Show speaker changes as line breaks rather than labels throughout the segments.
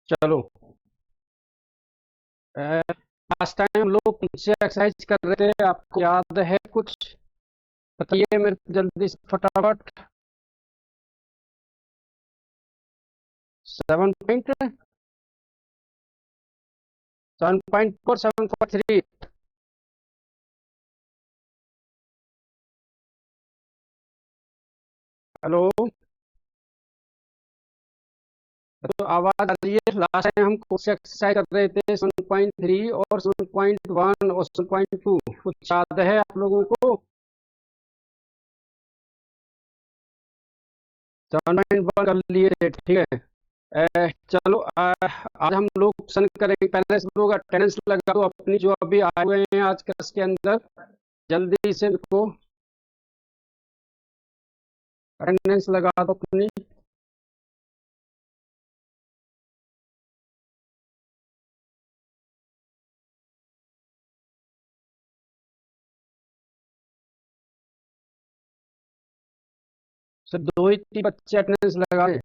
चलो। Last time हम लोग मुझसे एक्सरसाइज कर रहे थे, आपको याद है कुछ? बताइए मेरे को जल्दी से फटाफट। 7 पॉइंट 7.4 7.3। हेलो। तो आवाज आ रही है? लास्ट टाइम हम कुछ एक्सरसाइज कर रहे थे 7.3 और 7.1 और 7.2। कुछ याद है आप लोगों को? 7.1 कर लिए थे, ठीक है। चलो, आज हम लोग क्वेश्चन करेंगे। पहले से लोग अटेंडेंस लगा दो अपनी, जो अभी आए हुए हैं आज क्लास के अंदर। जल्दी से देखो, अटेंडेंस लगा दो अपनी। सिर्फ दो ही तीन बच्चे अटेंडेंस लगाए।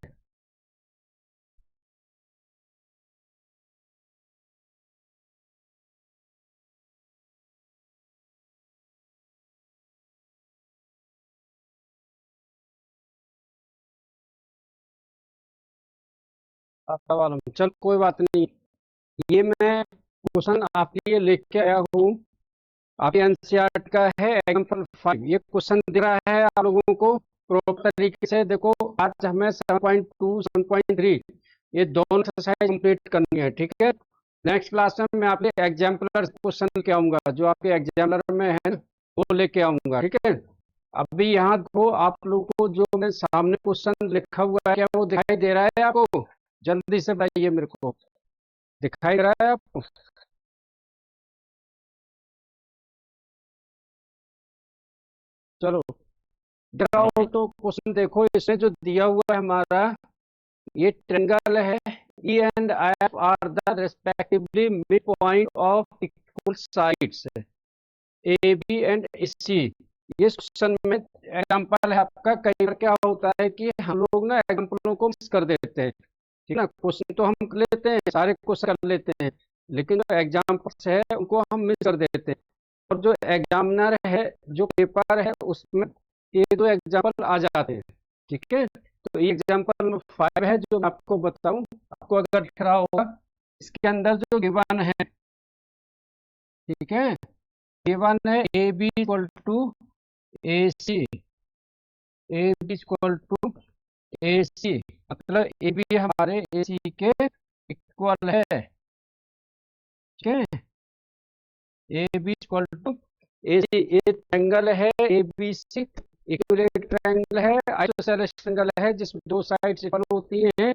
आपका वाला, चल कोई बात नहीं। ये मैं क्वेश्चन आपके लिए लेके आया हूँ। आपके एनसीईआरटी का है एग्जाम्पल 5। ये क्वेश्चन दे रहा है आप लोगों को प्रॉपर तरीके से। देखो, आज हमें 7.2 7.3 ये दोनों एक्सरसाइज कंप्लीट करनी है, ठीक है। नेक्स्ट क्लास में मैं आपके एग्जाम्पलर क्वेश्चन लेके आऊंगा, जो आपके एग्जाम्पलर में है वो लेके आऊंगा, ठीक है। अभी यहाँ देखो, आप लोगों को जो मेरे सामने क्वेश्चन लिखा हुआ है, क्या वो दिखाई दे रहा है आपको? जल्दी से बताइए मेरे को, दिखाई दे रहा है आपको? चलो, दिखाओ तो क्वेश्चन देखो। इसमें जो दिया हुआ है हमारा, ये ट्रायंगल है। E and F are the respectively midpoint of equal sides A B and C. ये क्वेश्चन में एग्जांपल है आपका। कई बार क्या होता है कि हम लोग ना एग्जांपलों को मिस कर देते हैं, ठीक है ना। क्वेश्चन तो हम कर लेते हैं, सारे क्वेश्चन कर लेते हैं, लेकिन जो एग्जाम्पल्स है उनको हम मिस कर देते हैं। और जो एग्जामिनर है, जो पेपर है, उसमें ये दो एग्जाम्पल आ जाते हैं, ठीक है। तो ये एग्जाम्पल 5 है जो मैं आपको बताऊं। आपको अगर दिख रहा होगा, इसके अंदर जो गिवन है, ठीक है। गिवन है A B equal to A C. A B equal to A C, मतलब ए बी हमारे ए सी के इक्वल है, ठीक है। A B equal to A C. ये ट्रायंगल है A B C, equilateral triangle है, आइसोसेलेस ट्रायंगल है जिसमें दो साइड्स इक्वल होती हैं।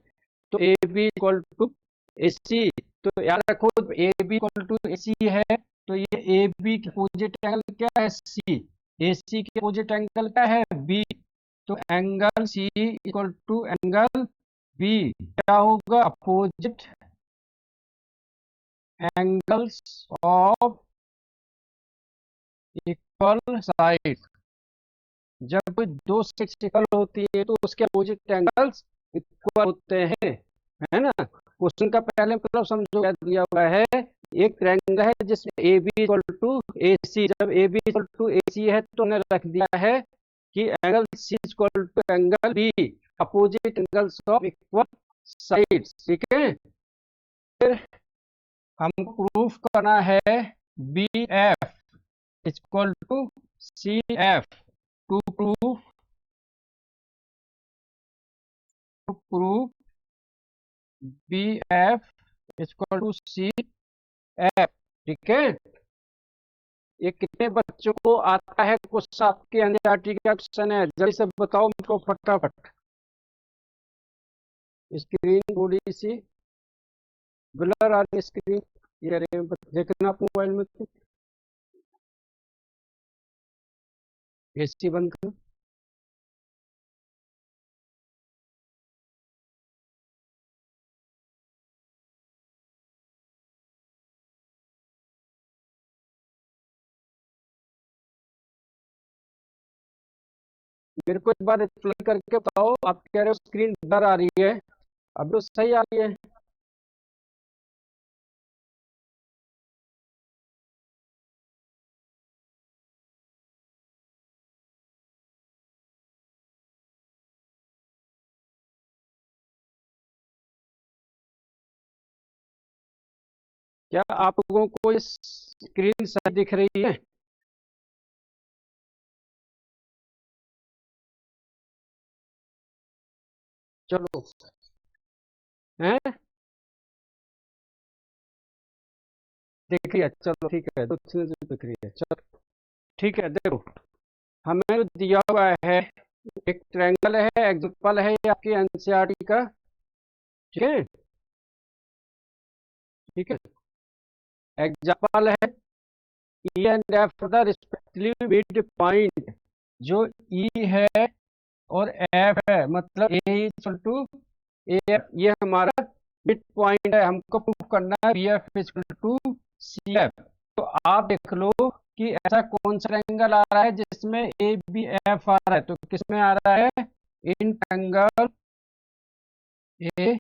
तो A B equal to A C. तो याद रखो, A B equal to A C है, तो ये ए बी के अपोजिट एंगल क्या है? सी। ए सी के अपोजिट एंगल क्या है? बी। तो angle C equal to angle B क्या होगा? Opposite angles of equal side. जब कोई दो साइड्स इक्वल होती है तो उसके अपोजिट एंगल्स इक्वल होते हैं, है ना। क्वेश्चन का पहले मतलब समझो क्या दिया हुआ है। एक ट्रायंगल है जिसमें A B equal to A C. जब A B equal to A C है तो उन्हें रख दिया है कि angle C equal to angle B, opposite angles of equal sides, ठीक है। फिर हमको प्रूफ करना है B F equal to C F. To proof to proof B F equal to C F, ठीक है। ये कितने बच्चों को आता है क्वेश्चन? आपके एनसीईआरटी का क्वेश्चन है, जल्दी से बताओ मुझको फटाफट। स्क्रीन थोड़ी सी ब्लर आ रही है स्क्रीन, ये देखना आप मोबाइल में तो। एसी बंद करो। मेरे को एक बार रिप्लाई करके बताओ, आप कह रहे हो स्क्रीन ब्लर आ रही है, अब तो सही आ रही है। क्या आप लोगों को ये स्क्रीन सही दिख रही है? चलो, हैं, दिख रही है, चलो ठीक है, तो दिख रही है, चलो ठीक है। देखो, हमें जो दिया हुआ है एक ट्रायंगल है, एग्जांपल है ये आपकी एनसीईआरटी का, ठीक है, ठीक है, एग्जांपल है E and F for the respectively mid point. जो ई है और एफ है, मतलब A equal to A F, ये हमारा मिड पॉइंट है, हमको प्रूव करना है B F equal to C F. तो आप देख लो कि ऐसा कौन सा ट्रायंगल आ रहा है जिसमें ए बी एफ आ रहा है, तो किसमें आ रहा है? In triangle A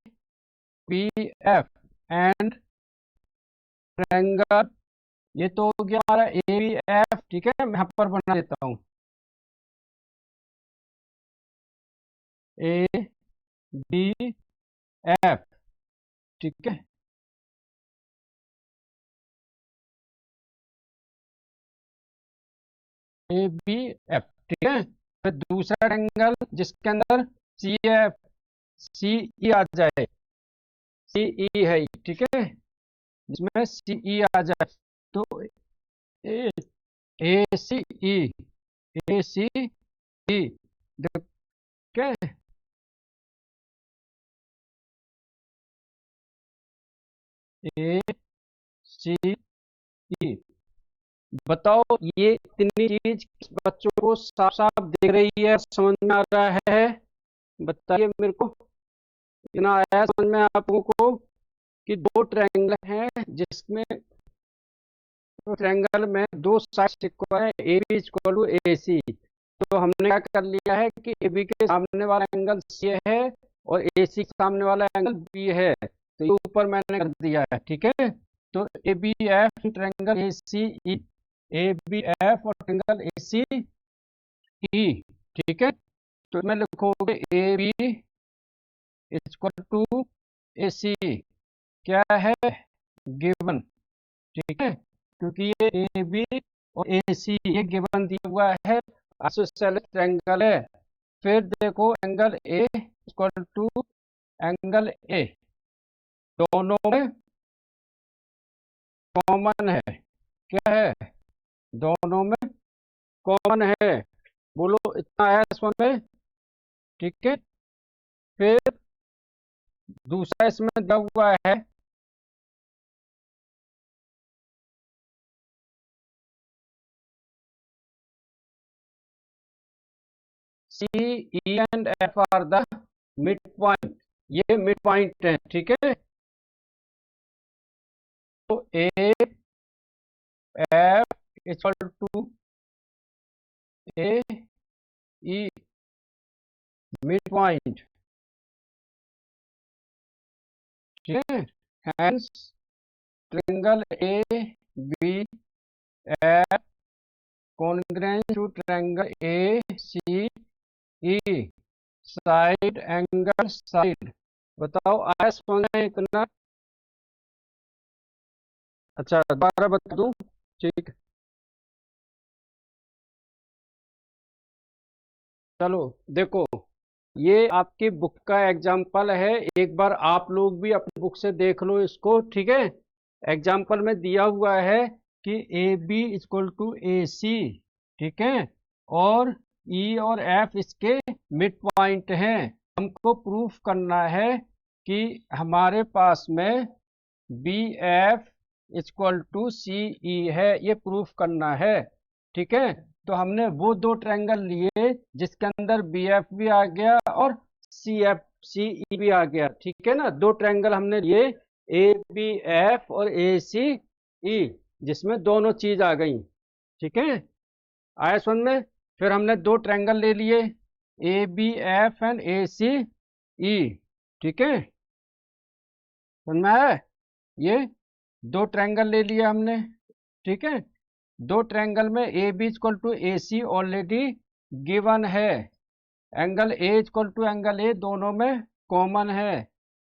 B F and triangle, ये तो हो गया हमारा ए बी एफ, ठीक है, मैं यहाँ पर बना देता हूँ ए बी एफ, ठीक है, ए बी एफ, ठीक है। फिर दूसरा ट्रायंगल जिसके अंदर सी एफ सी ई आ जाए, सी ई है, ठीक है, जिसमें सी ई आ जाए, तो ए ए सी ई, ए सी ई, ठीक है, ए सी ई। बताओ ये इतनी चीज बच्चों को साफ साफ दिख रही है, समझ में आ रहा है? बताइए मेरे को, इतना आया समझ में आप लोगों को कि दो ट्रायंगल हैं जिसमें ट्रायंगल में दो साइड इक्वल है, A B equal to A C. तो हमने क्या कर लिया है कि ए बी के सामने वाला एंगल सी है और ए सी के सामने वाला एंगल बी है, तो ये ऊपर मैंने कर दिया है, ठीक है। तो A B F triangle A C E, A B F और ट्रायंगल ए सी ई, ठीक है। तो मैं लिखोगे A B equal to A C, क्या है? गिवन, ठीक है, क्योंकि ये ए बी और ए सी ये गिवन दिया हुआ है, आइसोसेलेस ट्रायंगल है। फिर देखो angle A equal to angle A, दोनों में कॉमन है, क्या है? दोनों में कॉमन है, बोलो इतना है इसमें में, ठीक है। फिर दूसरा इसमें दिया हुआ है C E and F are the midpoint, ये मिड पॉइंट है, ठीक है। तो A F equal to A E midpoint, ठीक है। Hence triangle A B F congruent to triangle A C E, side angle side. बताओ आया समझ में इतना? अच्छा दोबारा बता दूं, ठीक है, चलो देखो, ये आपकी बुक का एग्जाम्पल है, एक बार आप लोग भी अपनी बुक से देख लो इसको, ठीक है। एग्जाम्पल में दिया हुआ है कि A B equal to A C, ठीक है, और ई और एफ इसके मिड पॉइंट हैं। हमको प्रूफ करना है कि हमारे पास में बी एफ इक्वल टू सी ई है, ये प्रूफ करना है, ठीक है। तो हमने वो दो ट्रायंगल लिए जिसके अंदर बी एफ भी आ गया और सी एफ सी ई भी आ गया, ठीक है ना। दो ट्रायंगल हमने लिए, ए बी एफ और ए सी ई, जिसमें दोनों चीज आ गई, ठीक है, आया समझ में। फिर हमने दो ट्रायंगल ले लिए, ए B F and A C E, ठीक है, समझ में आया? ये दो ट्रायंगल ले लिया हमने, ठीक है। दो ट्रायंगल में A B equal to A C already given है, angle A equal to angle A दोनों में कॉमन है,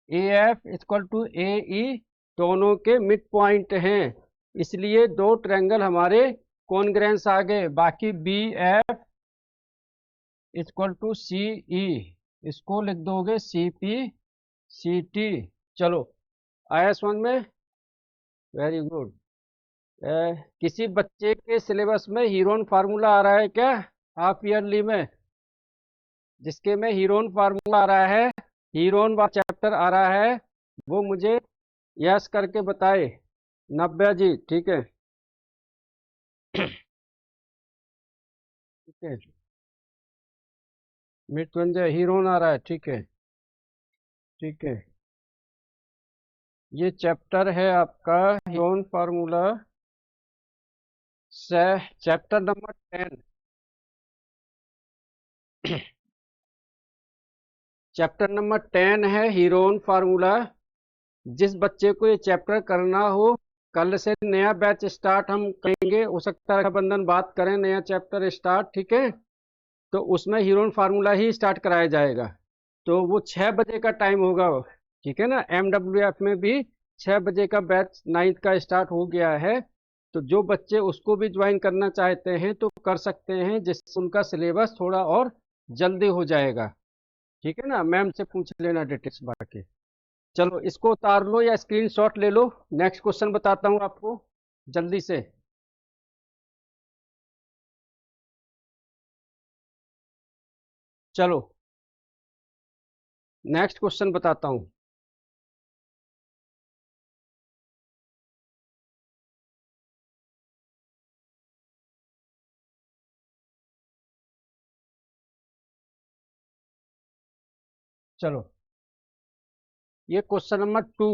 A F equal to A E दोनों के मिड पॉइंट हैं, इसलिए दो ट्रायंगल हमारे कॉन्ग्रेंस आ गए। बाकी बी एफ इक्वल टू सी ई, इसको लिख दोगे सी पी सी टी। चलो आया समझ में? Very good. किसी बच्चे के सिलेबस में हीरोन फार्मूला आ रहा है क्या हाफ ईयरली में? जिसके में हीरोन फार्मूला आ रहा है, हीरोन वाला चैप्टर आ रहा है, वो मुझे यस करके बताए। नव्या जी ठीक है, ठीक है। मृत्युंजय हीरोन आ रहा है, ठीक है, ठीक है। ये चैप्टर है आपका हीरोन फार्मूला से, चैप्टर नंबर 10। चैप्टर नंबर 10 है हीरोन फार्मूला। जिस बच्चे को ये चैप्टर करना हो, कल से नया बैच स्टार्ट हम करेंगे, हो सकता है रक्षाबंधन बात करें नया चैप्टर स्टार्ट, ठीक है? तो उसमें हीरोन फार्मूला ही स्टार्ट कराया जाएगा। तो वो 6 बजे का टाइम होगा, ठीक है ना? MWF में भी 6 बजे का बैच 9th का स्टार्ट हो गया है। तो जो बच्चे उसको भी ज्वाइन करना चाहते हैं तो कर सकते हैं, जिससे उनका सिलेबस थोड़ा और जल्दी हो जाएगा, ठीक है ना? मैम से पूछ लेना डिटेल्स बाकी। चलो इसको उतार लो या स्क्रीनशॉट ले लो। नेक्स्ट क्वेश्चन बताता हूँ आपको जल्दी से। चलो नेक्स्ट क्वेश्चन बताता हूँ। चलो ये क्वेश्चन नंबर 2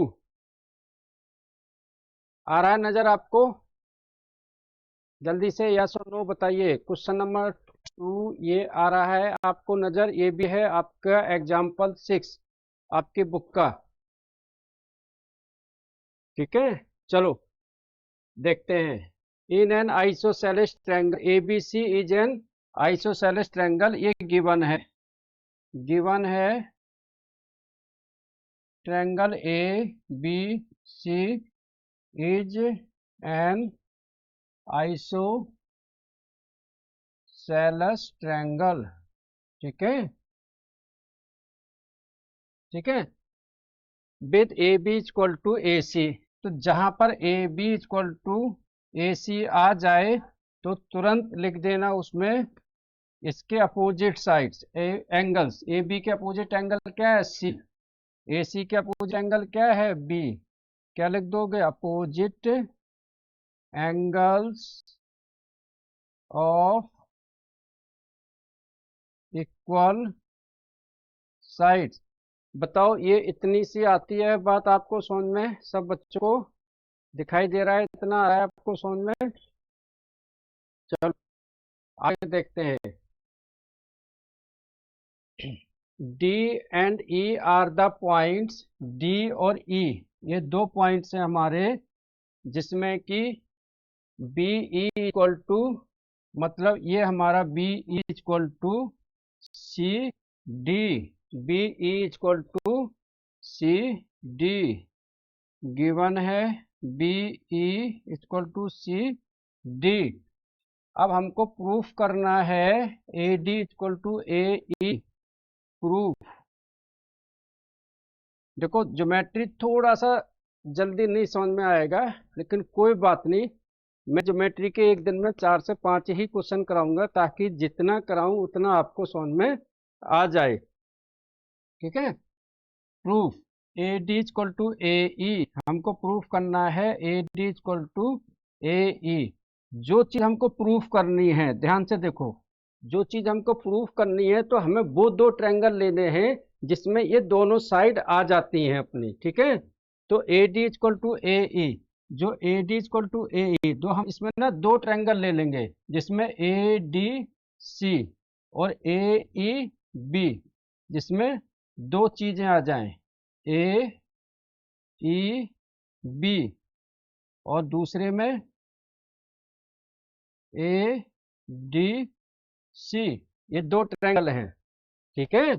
आ रहा है नजर आपको? जल्दी से यस और नो बताइए। क्वेश्चन नंबर 2 ये आ रहा है आपको नजर? ये भी है आपका एग्जाम्पल 6 आपकी बुक का, ठीक है? चलो देखते हैं। In an isosceles triangle ABC is an isosceles triangle. ये गिवन है, गिवन है triangle ABC is an isosceles triangle, ठीक है, ठीक है, with AB equal to AC। तो जहां पर AB इक्वल टू AC आ जाए तो तुरंत लिख देना उसमें इसके अपोजिट साइड्स एंगल्स। AB के अपोजिट एंगल क्या है? C। AC के अपोजिट एंगल क्या है? B। क्या लिख दोगे? Opposite angles of equal sides. बताओ ये इतनी सी आती है बात आपको समझ में? सब बच्चों को दिखाई दे रहा है? इतना आया आपको समझ में? चलो आगे देखते हैं। D and E are the points, D और E ये दो पॉइंट्स हैं हमारे, जिसमें कि BE इक्वल टू, मतलब ये हमारा BE equal to CD, BE equal to CD given है, BE इक्वल टू CD। अब हमको प्रूफ करना है AD equal to AE। Proof देखो, ज्योमेट्री थोड़ा सा जल्दी नहीं समझ में आएगा, लेकिन कोई बात नहीं। मैं ज्योमेट्री के एक दिन में 4 से 5 ही क्वेश्चन कराऊंगा, ताकि जितना कराऊं उतना आपको समझ में आ जाए, ठीक है? Proof AD equal to AE, हमको प्रूफ करना है AD इक्वल टू AE। जो चीज हमको प्रूफ करनी है, ध्यान से देखो, जो चीज हमको प्रूफ करनी है तो हमें वो दो ट्रायंगल लेने हैं जिसमें ये दोनों साइड आ जाती हैं अपनी, ठीक है? तो AD इक्वल टू AE, जो AD इक्वल टू AE, दो हम इसमें ना दो ट्रायंगल ले लेंगे जिसमें ADC और AEB, जिसमें दो चीजें आ जाएं, AEB, और दूसरे में ADC। ये दो ट्रायंगल हैं, ठीक है?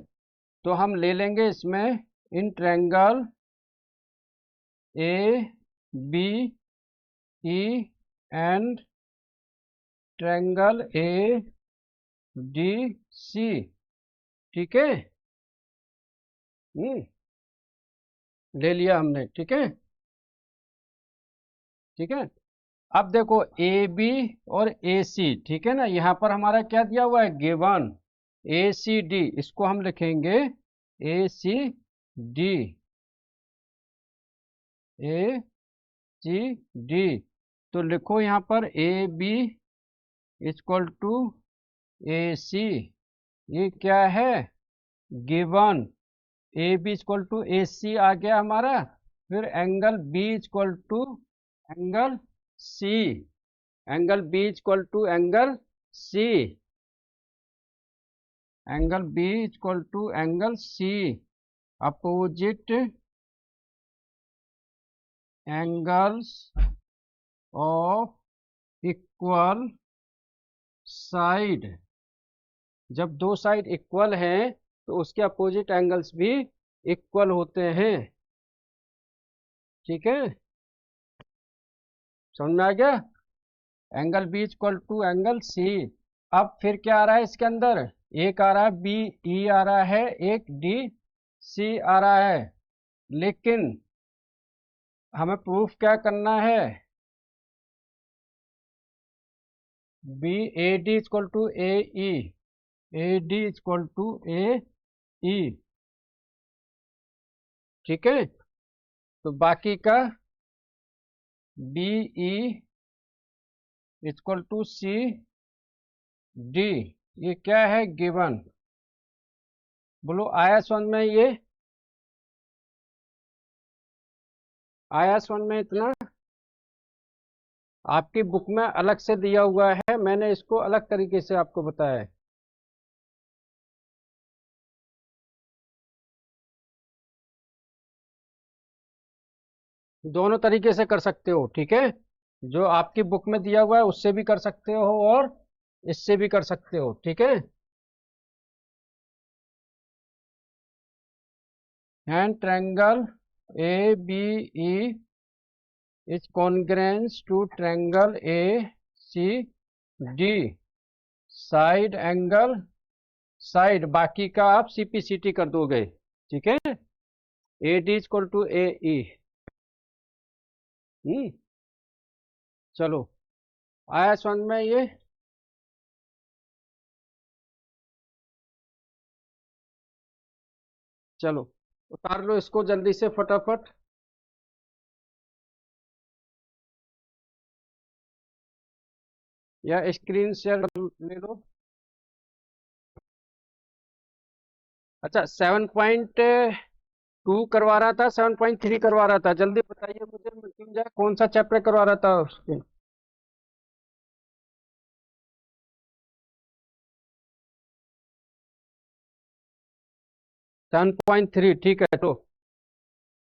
तो हम ले लेंगे इसमें in triangle A B E and triangle A D C. ठीक है, ले लिया हमने। ठीक है, ठीक है। अब देखो ए बी और ए सी, ठीक है ना, यहां पर हमारा क्या दिया हुआ है, गिवन ए सी डी। इसको हम लिखेंगे ए C D, A C D. तो लिखो यहां पर A B equal to A C, ये क्या है, given A B equal to A C आ गया हमारा। फिर angle B equal to angle C, angle B equal to angle C, angle B equal to angle C. Opposite angles of equal side, जब दो side equal हैं तो उसके opposite angles भी इक्वल होते हैं। ठीक है, समझ में आ गया, angle B equal to angle C. अब फिर क्या आ रहा है इसके अंदर, एक आ रहा है बी ई आ रहा है, एक डी सी आ रहा है। लेकिन हमें प्रूफ क्या करना है, B A D equal to A E, A D equal to A E. ठीक है, तो बाकी का B E equal to C D, ये क्या है, गिवन। बोलो आया समझ में, ये आया समझ में इतना। आपकी बुक में अलग से दिया हुआ है, मैंने इसको अलग तरीके से आपको बताया है। दोनों तरीके से कर सकते हो, ठीक है, जो आपकी बुक में दिया हुआ है उससे भी कर सकते हो और इससे भी कर सकते हो। ठीक है, and triangle A B E is congruence to triangle A C D, side angle side, बाकी का आप सीपीसीटी कर दोगे। ठीक है, A D equal to A E. चलो आया समझ में ये। चलो उतार लो इसको जल्दी से फटाफट, या स्क्रीन शेयर ले लो। अच्छा 7.2 करवा रहा था, 7.3 करवा रहा था, जल्दी बताइए मुझे, मृत्युंजय कौन सा चैप्टर करवा रहा था उसके। 7.3, ठीक है। तो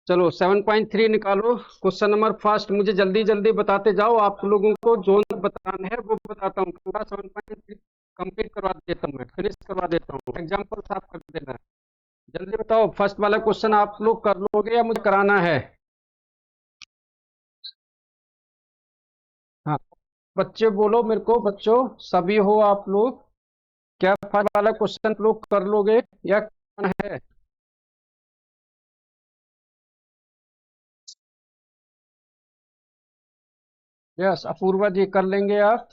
चलो 7.3 निकालो। क्वेश्चन नंबर फर्स्ट, मुझे जल्दी जल्दी बताते जाओ, आप लोगों को जो बताना है वो बताता हूँ, पूरा 7.3 कंप्लीट करवा देता हूँ, मैं फिनिश करवा देता हूँ, एग्जाम्पल साफ कर देना है। जल्दी बताओ, फर्स्ट वाला क्वेश्चन आप लोग कर लोगे या मुझे कराना है। हाँ, बच्चे बोलो मेरे को, बच्चों सभी हो आप लोग, क्या फर्स्ट वाला क्वेश्चन लोग कर लोगे या कौन है। यस अपूर्वा जी कर लेंगे आप,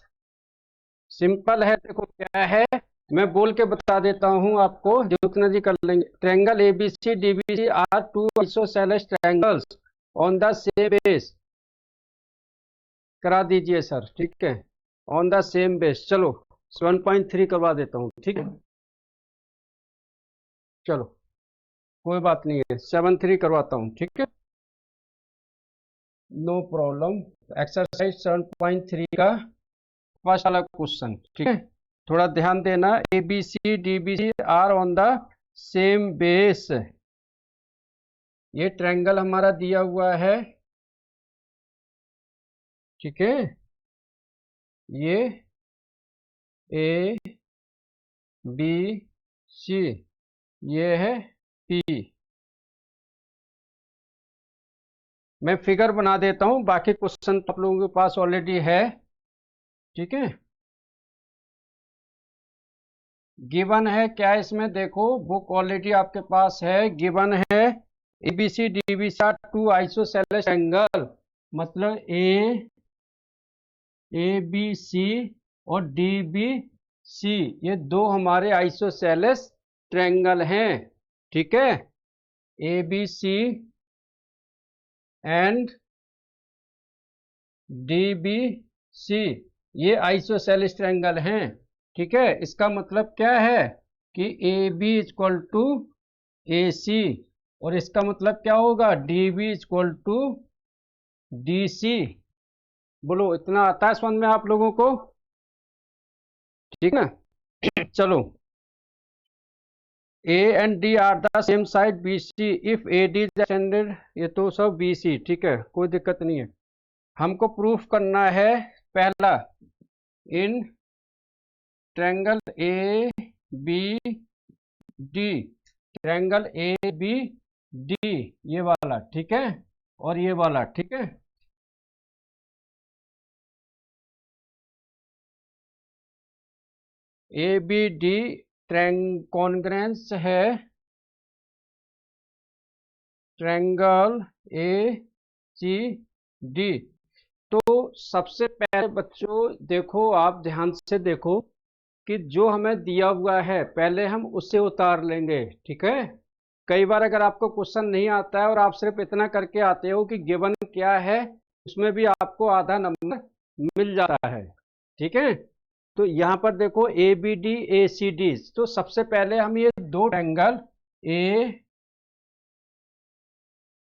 सिंपल है। देखो क्या है, मैं बोल के बता देता हूँ आपको, ज्योत्ना जी कर लेंगे। Triangle ABC DBC are two isosceles triangles on the same base, करा दीजिए सर। ठीक है, ऑन द सेम बेस। चलो 7.3 करवा देता हूँ, ठीक है। चलो कोई बात नहीं है, 7.3 करवाता हूँ, ठीक है, नो प्रॉब्लम। एक्सरसाइज 7.3 का फर्स्ट वाला क्वेश्चन, ठीक है, थोड़ा ध्यान देना। A B C D B C are on the same base, ये ट्रायंगल हमारा दिया हुआ है। ठीक है, ये ए बी सी, ये है पी। मैं फिगर बना देता हूं, बाकी क्वेश्चन आप लोगों के पास ऑलरेडी है। ठीक है, गिवन है क्या इसमें, देखो बुक ऑलरेडी आपके पास है। गिवन है ABC DBC are two isosceles triangle, मतलब ए बी सी और डी बी सी, ये दो हमारे आइसोसेलेस ट्रायंगल हैं। ठीक है, A B C and D B C, ये आइसोसेलेस ट्रायंगल हैं। ठीक है, इसका मतलब क्या है कि A B equal to A C, और इसका मतलब क्या होगा, D B equal to D C. बोलो, इतना आता है समझ में आप लोगों को? ठीक ना? चलो, A and D are the same side B C if A D is extended, ये तो सब बी सी। ठीक है, कोई दिक्कत नहीं है। हमको प्रूफ करना है पहला, in triangle A B D, triangle A B D, ये वाला, ठीक है, और ये वाला, ठीक है। ए बी डी कॉन्ग्रेंस है ट्रायंगल ए सी डी। तो सबसे पहले बच्चों देखो, आप ध्यान से देखो कि जो हमें दिया हुआ है पहले हम उससे उतार लेंगे। ठीक है, कई बार अगर आपको क्वेश्चन नहीं आता है और आप सिर्फ इतना करके आते हो कि गिवन क्या है, उसमें भी आपको आधा नंबर मिल जाता है। ठीक है, तो यहाँ पर देखो A B D A C D, तो सबसे पहले हम ये दो ट्रायंगल ए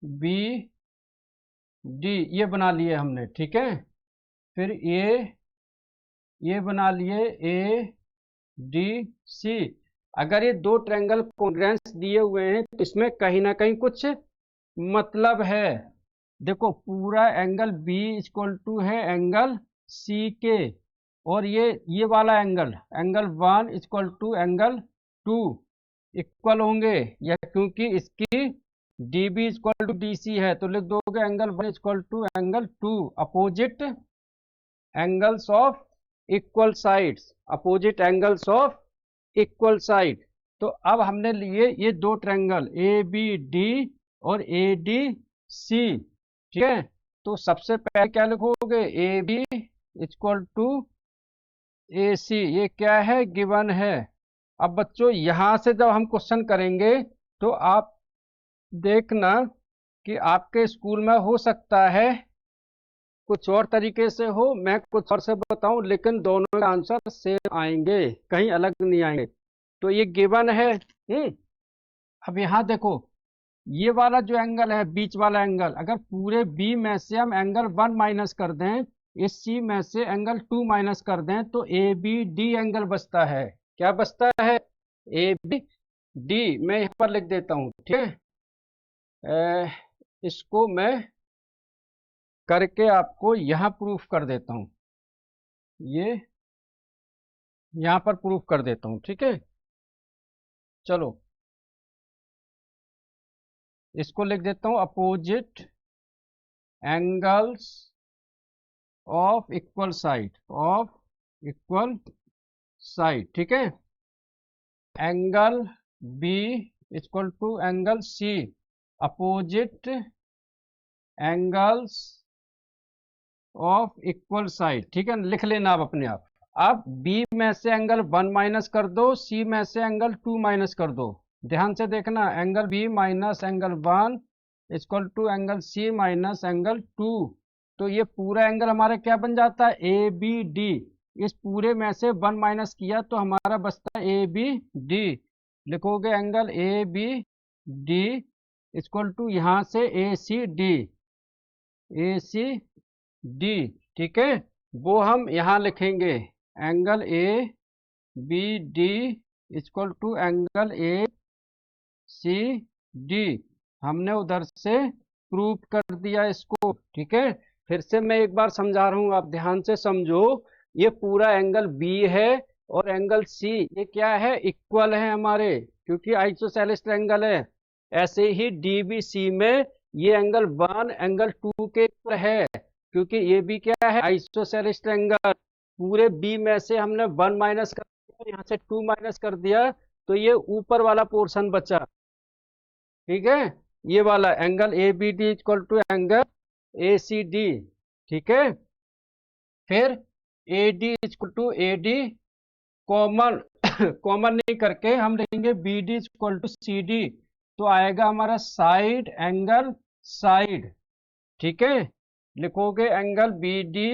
बी डी ये बना लिए हमने। ठीक है, फिर ये बना लिए ए डी सी। अगर ये दो ट्रायंगल कॉन्ग्रुएंस दिए हुए हैं तो इसमें कहीं ना कहीं कुछ मतलब है। देखो, पूरा एंगल बी इक्वल टू है एंगल सी के, और ये वाला angle, angle 1 equal to angle 2 equal होंगे, या क्योंकि इसकी D B equal to D C है तो लिख दोगे angle 1 equal to angle 2, opposite angles of equal sides, opposite angles of equal side. तो अब हमने लिए ये दो ट्रायंगल ए बी डी और ए डी सी। ठीक है, तो सबसे पहले क्या लिखोगे, A B equal to A C, ये क्या है, गिवन है। अब बच्चों यहां से जब हम क्वेश्चन करेंगे तो आप देखना कि आपके स्कूल में हो सकता है कुछ और तरीके से हो, मैं कुछ और से बताऊं, लेकिन दोनों के आंसर सेम आएंगे, कहीं अलग नहीं आएंगे। तो ये गिवन है। अब यहाँ देखो, ये वाला जो एंगल है, बीच वाला एंगल, अगर पूरे बी में से हम एंगल 1 माइनस कर दें, इस सी में से एंगल 2 माइनस कर दें, तो ए बी डी एंगल बचता है। क्या बचता है, ए बी डी। मैं यहाँ पर लिख देता हूँ, ठीक है, इसको मैं करके आपको यहाँ प्रूफ कर देता हूँ, ये यहाँ पर प्रूफ कर देता हूँ। ठीक है, चलो इसको लिख देता हूँ, opposite angles of equal side, of equal side. ठीक है, angle B equal to angle C, opposite angles of equal side. ठीक है, लिख लेना आप अपने आप। अब बी में से एंगल 1 माइनस कर दो, सी में से एंगल 2 माइनस कर दो। ध्यान से देखना, angle B minus angle 1 equal to angle C minus angle 2। तो ये पूरा एंगल हमारा क्या बन जाता है, ए बी डी। इस पूरे में से 1 माइनस किया तो हमारा बचता है ए बी डी। लिखोगे angle A B D equal to यहाँ से ए C D, A C D. ठीक है, वो हम यहाँ लिखेंगे, angle A B D equal to angle A C D. हमने उधर से प्रूफ कर दिया इसको। ठीक है, फिर से मैं एक बार समझा रहा हूँ, आप ध्यान से समझो। ये पूरा एंगल बी है और एंगल सी, ये क्या है, इक्वल है हमारे, क्योंकि आइसोसेलेस ट्रायंगल है। ऐसे ही डी बी सी में ये एंगल 1 एंगल 2 के ऊपर है, क्योंकि ये भी क्या है, आइसोसेलेस ट्रायंगल। पूरे बी में से हमने 1 माइनस कर दिया, यहाँ से 2 माइनस कर दिया, तो ये ऊपर वाला पोर्शन बचा। ठीक है, ये वाला angle A B D equal to angle A C D. ठीक है, फिर A D equal to A D, common common नहीं करके हम लिखेंगे B D equal to C D, तो आएगा हमारा साइड एंगल साइड। ठीक है, लिखोगे angle B D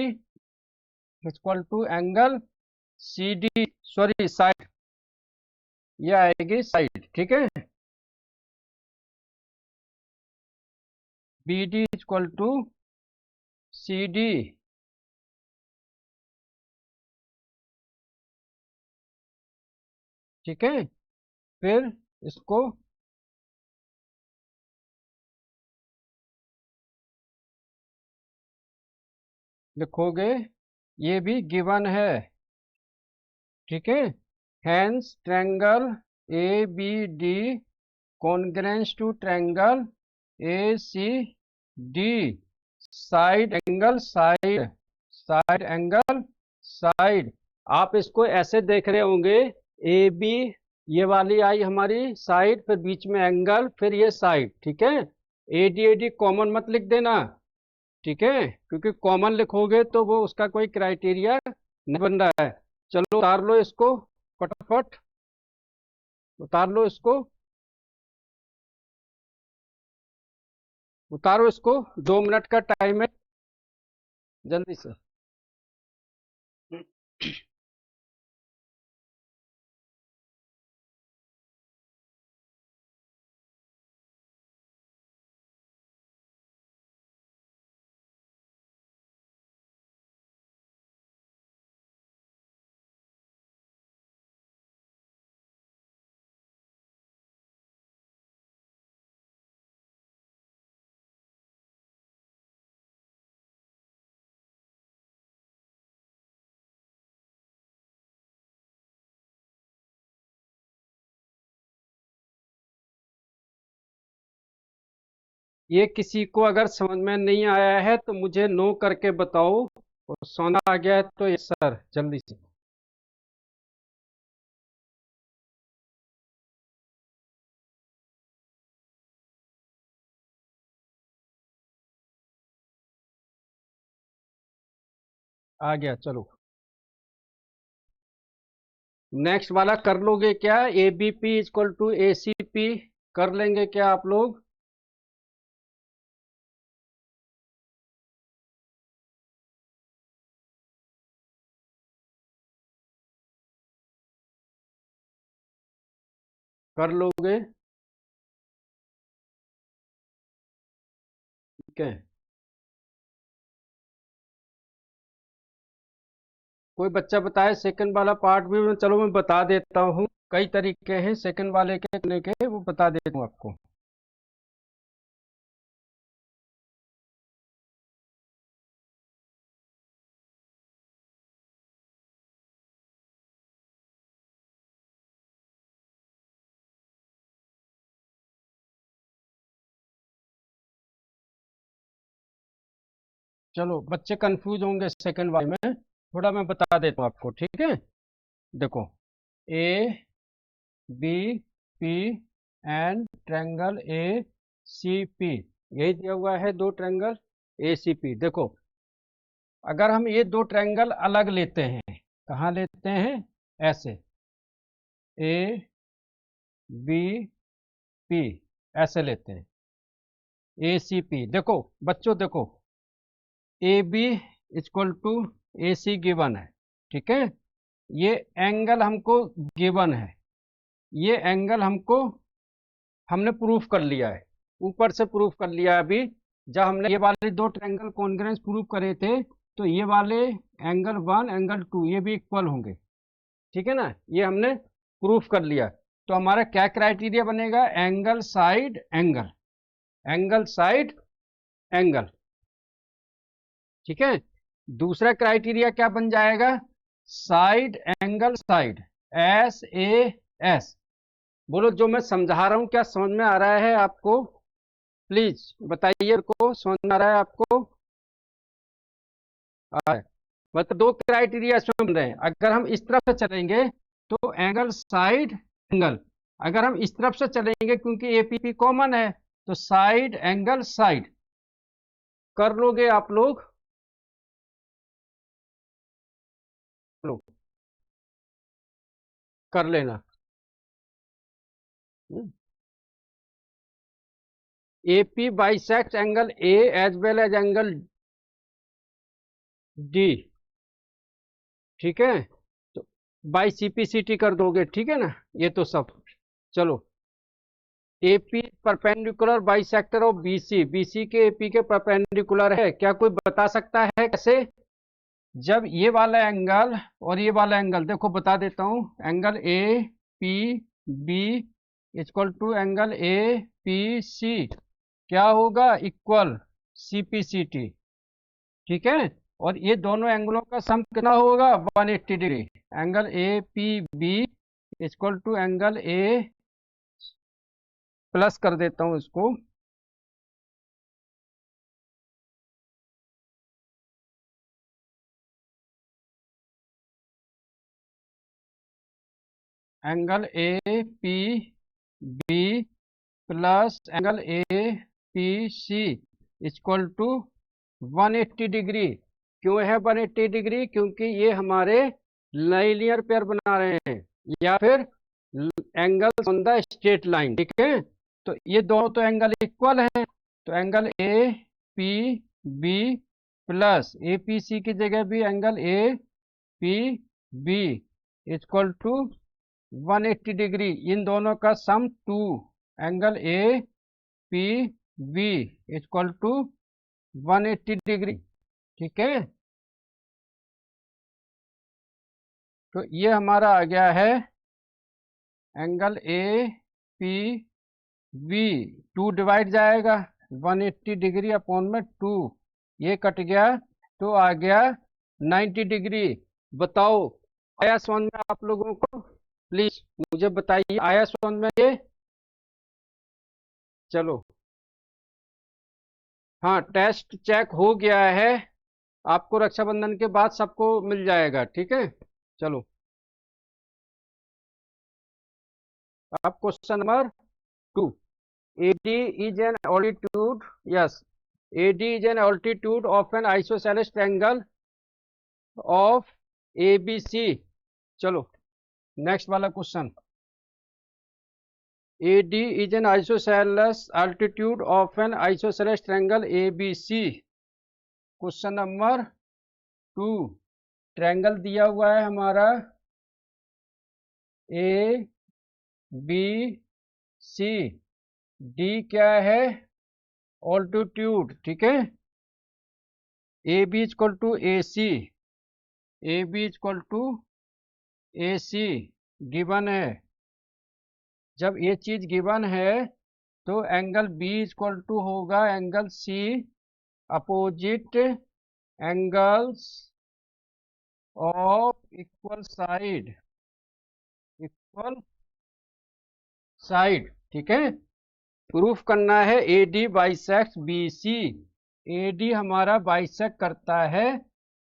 equal to angle C D, sorry side, ये आएगी साइड। ठीक है, B D equal to C D. ठीक है, फिर इसको लिखोगे, ये भी गिवन है। ठीक है, hence triangle A B D congruence to triangle A C D, side angle side, side angle side. आप इसको ऐसे देख रहे होंगे, ए बी, ये वाली आई हमारी साइड, फिर बीच में एंगल, फिर ये साइड। ठीक है, ए डी कॉमन मत लिख देना। ठीक है, क्योंकि कॉमन लिखोगे तो वो उसका कोई क्राइटेरिया नहीं बन रहा है। चलो उतार लो इसको, फटाफट उतार लो इसको, उतारो इसको, 2 मिनट का टाइम है, जल्दी से। ये किसी को अगर समझ में नहीं आया है तो मुझे नो करके बताओ, और सोना आ गया है तो ये सर जल्दी से। आ गया, चलो नेक्स्ट वाला कर लोगे क्या, A B P equal to A C P, कर लेंगे क्या आप लोग? कर लोगे? ठीक है, कोई बच्चा बताए सेकंड वाला पार्ट भी, चलो मैं बता देता हूँ, कई तरीके हैं सेकंड वाले के करने के, वो बता देता हूँ आपको। चलो बच्चे कंफ्यूज होंगे सेकंड वाले में, थोड़ा मैं बता देता हूँ आपको। ठीक है, देखो, A B P and triangle A C P, यही दिया हुआ है, दो ट्रायंगल ए सी पी। देखो, अगर हम ये दो ट्रायंगल अलग लेते हैं, कहाँ लेते हैं, ऐसे ए बी पी, ऐसे लेते हैं ए सी पी। देखो बच्चों, देखो A B equal to A C given है। ठीक है, ये एंगल हमको गिवन है, ये एंगल हमको हमने प्रूफ कर लिया है, ऊपर से प्रूफ कर लिया है अभी। जब हमने ये वाले दो ट्रायंगल कॉन्ग्रुएंस प्रूफ करे थे, तो ये वाले एंगल 1 एंगल 2 ये भी इक्वल होंगे। ठीक है ना, ये हमने प्रूफ कर लिया। तो हमारा क्या क्राइटेरिया बनेगा, angle side angle, angle side angle. ठीक है, दूसरा क्राइटेरिया क्या बन जाएगा, side angle side, S A S. बोलो जो मैं समझा रहा हूं क्या समझ में आ रहा है आपको? प्लीज बताइए को, समझ में आ रहा है आपको? मतलब दो क्राइटेरिया इसमें बन रहे हैं। अगर हम इस तरफ से चलेंगे तो एंगल साइड एंगल, अगर हम इस तरफ से चलेंगे क्योंकि एपीपी कॉमन है तो साइड एंगल साइड। कर लोगे आप लोग? लो कर लेना। AP bisect angle A as well as angle D, ठीक है? तो बाई सीपीसीटी कर दोगे, ठीक है ना? ये तो सब चलो। AP perpendicular bisector of BC, BC के एपी के परपेंडिकुलर है, क्या कोई बता सकता है कैसे? जब ये वाला एंगल और ये वाला एंगल, देखो बता देता हूं, angle A P B equal to angle A P C क्या होगा? इक्वल सीपीसीटी, ठीक है? और ये दोनों एंगलों का सम कितना होगा? 180 degree. Angle A P B equal to angle A, plus कर देता हूं इसको, angle A P B plus angle A P C equal to 180 degree. क्यों है 180 डिग्री? क्योंकि ये हमारे लाइनियर पेयर बना रहे हैं या फिर angles on the straight line, ठीक है? तो ये दोनों तो एंगल इक्वल हैं, तो angle A P B plus A P C की जगह भी angle A P B equal to 180 degree. इन दोनों का sum 2, angle A P B equal to 180 degree, ठीक है? तो ये हमारा आ गया है angle A P B, 2 divide जाएगा 180 डिग्री अपॉन में 2, ये कट गया तो आ गया 90 डिग्री। बताओ आया समझ में आप लोगों को? प्लीज मुझे बताइए, आया समझ में ये? चलो, हाँ टेस्ट चेक हो गया है, आपको रक्षाबंधन के बाद सबको मिल जाएगा, ठीक है? चलो अब question number 2। AD is an altitude, yes, AD is an altitude of an isosceles triangle of ABC। चलो नेक्स्ट वाला question. AD is an isosceles altitude of an isosceles triangle ABC। Question number 2। Triangle दिया हुआ है हमारा ए B C, D क्या है? Altitude, ठीक है? A B equal to A C, A B equal to A C given है। जब ये चीज गिवन है तो एंगल बी इक्वल टू होगा angle C opposite angles of equal side, equal side, ठीक है? प्रूफ करना है A D bisect B C, A D हमारा बाइसेक्ट करता है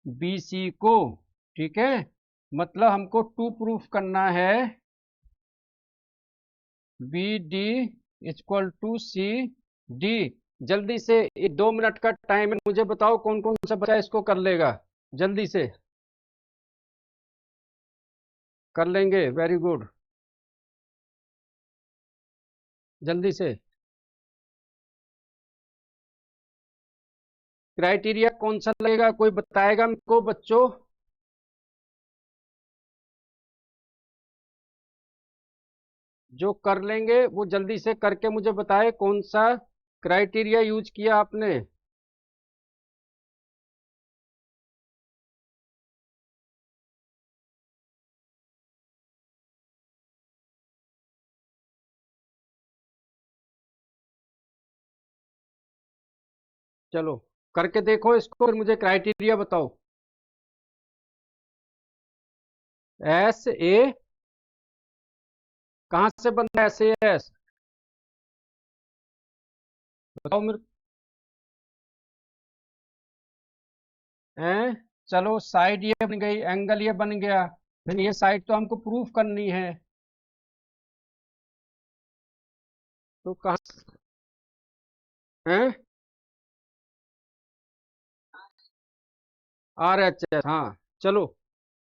बी सी को, ठीक है? मतलब हमको 2 प्रूफ करना है, B D equal to C D. जल्दी से 2 मिनट का टाइम है, मुझे बताओ कौन कौन सा बच्चा इसको कर लेगा? जल्दी से कर लेंगे, वेरी गुड, जल्दी से। क्राइटेरिया कौन सा लगेगा, कोई बताएगा हमको बच्चों? जो कर लेंगे वो जल्दी से करके मुझे बताए कौन सा क्राइटेरिया यूज किया आपने। चलो करके देखो इसको, फिर मुझे क्राइटेरिया बताओ। एस ए कहां से बनता है? एस ए एस बताओ मेरे। हैं? चलो साइड ये बन गई, एंगल ये बन गया, फिर ये साइड तो हमको प्रूफ करनी है, तो कहाँ है? RHS, हाँ। चलो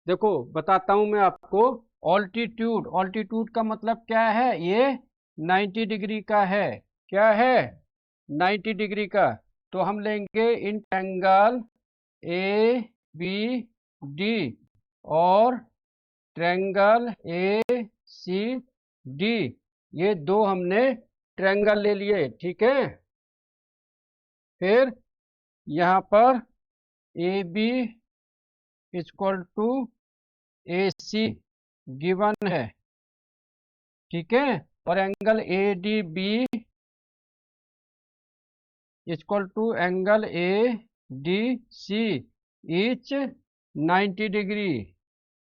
देखो बताता हूं मैं आपको। ऑल्टीट्यूड, ऑल्टीट्यूड का मतलब क्या है? ये 90 डिग्री का है। क्या है? 90 डिग्री का। तो हम लेंगे in triangle A B D और ट्रायंगल ए सी डी, ये दो हमने ट्रायंगल ले लिए, ठीक है। फिर यहाँ पर A B equal to A C given है, ठीक है। और angle A D B equal to angle A D C each 90 degree,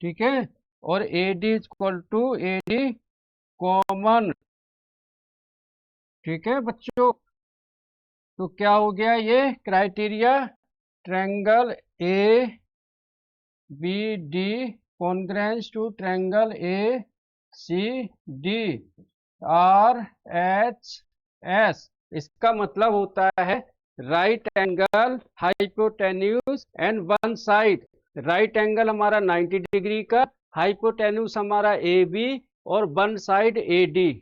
ठीक है। और A D equal to A D common, ठीक है बच्चों। तो क्या हो गया ये criteria? Triangle A B D congruence to triangle A C D R H S. इसका मतलब होता है right angle hypotenuse and one side. Right angle हमारा 90 डिग्री का, हाइपोटेन्यूज हमारा ए बी और वन साइड ए डी,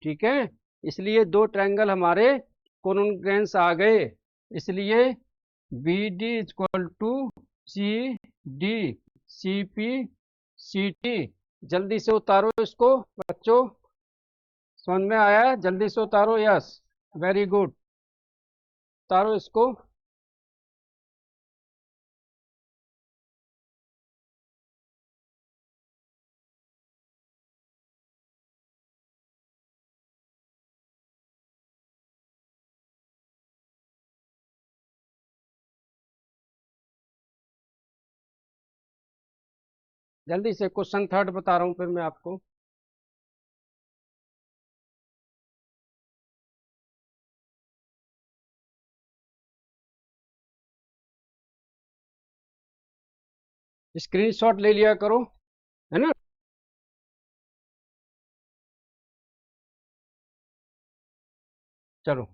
ठीक है। इसलिए दो ट्रायंगल हमारे कॉन्ग्रुएंस आ गए। इसलिए B D equal to C D C P C T. जल्दी से उतारो इसको बच्चों, समझ में आया? जल्दी से उतारो, यस, वेरी गुड, उतारो इसको। जल्दी से क्वेश्चन थर्ड बता रहा हूं फिर मैं आपको। स्क्रीनशॉट ले लिया करो, है ना। चलो